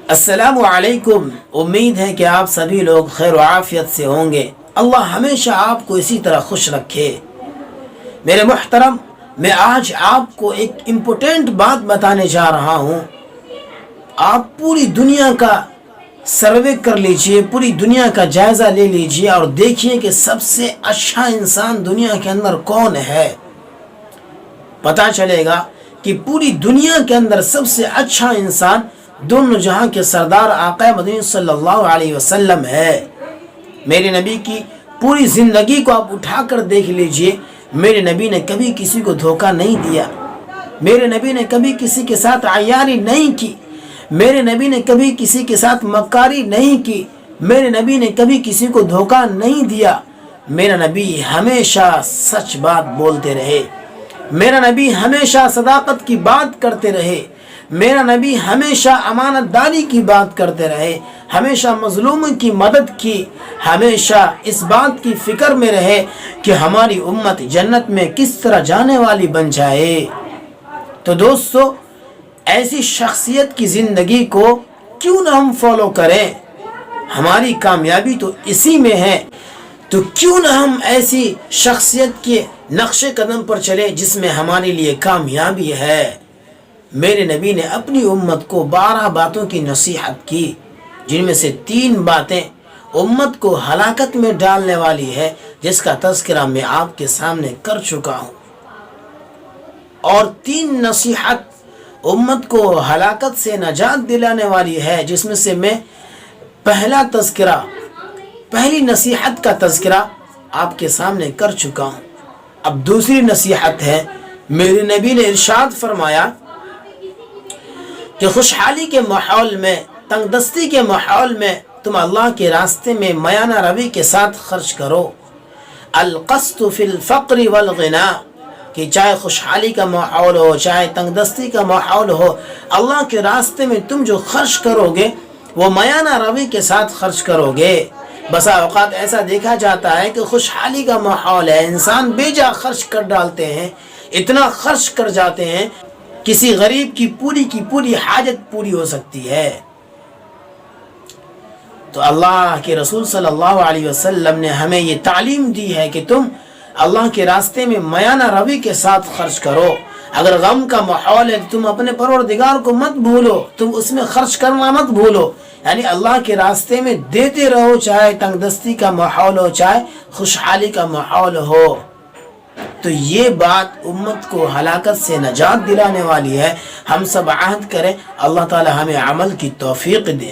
السلام علیکم۔ امید ہے کہ آپ سبھی لوگ خیر و عافیت سے ہوں گے۔ اللہ ہمیشہ آپ کو اسی طرح خوش رکھے۔ میرے محترم، میں آج آپ کو ایک امپورٹنٹ بات بتانے جا رہا ہوں۔ آپ پوری دنیا کا سروے کر لیجئے، پوری دنیا کا جائزہ لے لیجئے اور دیکھیے کہ سب سے اچھا انسان دنیا کے اندر کون ہے۔ پتہ چلے گا کہ پوری دنیا کے اندر سب سے اچھا انسان دونوں جہاں کے سردار آقا مدنی صلی اللہ علیہ وسلم ہے۔ میرے نبی کی پوری زندگی کو آپ اٹھا کر دیکھ لیجئے، میرے نبی نے کبھی کسی کو دھوکہ نہیں دیا، میرے نبی نے کبھی کسی کے ساتھ عیاری نہیں کی، میرے نبی نے کبھی کسی کے ساتھ مکاری نہیں کی، میرے نبی نے کبھی کسی کو دھوکہ نہیں دیا۔ میرا نبی ہمیشہ سچ بات بولتے رہے، میرا نبی ہمیشہ صداقت کی بات کرتے رہے، میرا نبی ہمیشہ امانت داری کی بات کرتے رہے، ہمیشہ مظلوم کی مدد کی، ہمیشہ اس بات کی فکر میں رہے کہ ہماری امت جنت میں کس طرح جانے والی بن جائے۔ تو دوستو، ایسی شخصیت کی زندگی کو کیوں نہ ہم فالو کریں؟ ہماری کامیابی تو اسی میں ہے، تو کیوں نہ ہم ایسی شخصیت کے نقش قدم پر چلے جس میں ہمارے لیے کامیابی ہے۔ میرے نبی نے اپنی امت کو 12 باتوں کی نصیحت کی، جن میں سے 3 باتیں امت کو ہلاکت میں ڈالنے والی ہے، جس کا تذکرہ میں آپ کے سامنے کر چکا ہوں، اور 3 نصیحت امت کو ہلاکت سے نجات دلانے والی ہے، جس میں سے میں پہلی نصیحت کا تذکرہ آپ کے سامنے کر چکا ہوں۔ اب دوسری نصیحت ہے، میرے نبی نے ارشاد فرمایا کہ خوشحالی کے ماحول میں، تنگ دستی کے ماحول میں تم اللہ کے راستے میں میانہ روی کے ساتھ خرچ کرو۔ القسط فی الفقر والغنا، کہ چاہے خوشحالی کا ماحول ہو، چاہے تنگ دستی کا ماحول ہو، اللہ کے راستے میں تم جو خرچ کرو گے وہ میانہ روی کے ساتھ خرچ کرو گے۔ بسا اوقات ایسا دیکھا جاتا ہے کہ خوشحالی کا ماحول ہے، انسان بے جا خرچ کر ڈالتے ہیں، اتنا خرچ کر جاتے ہیں، کسی غریب کی پوری حاجت پوری ہو سکتی ہے۔ تو اللہ کے رسول صلی اللہ علیہ وسلم نے ہمیں یہ تعلیم دی ہے کہ تم اللہ کے راستے میں میانہ روی کے ساتھ خرچ کرو۔ اگر غم کا ماحول ہے تو تم اپنے پروردگار کو مت بھولو، تم اس میں خرچ کرنا مت بھولو، یعنی اللہ کے راستے میں دیتے رہو، چاہے تنگ دستی کا ماحول ہو، چاہے خوشحالی کا ماحول ہو۔ تو یہ بات امت کو ہلاکت سے نجات دلانے والی ہے۔ ہم سب عہد کریں، اللہ تعالی ہمیں عمل کی توفیق دے۔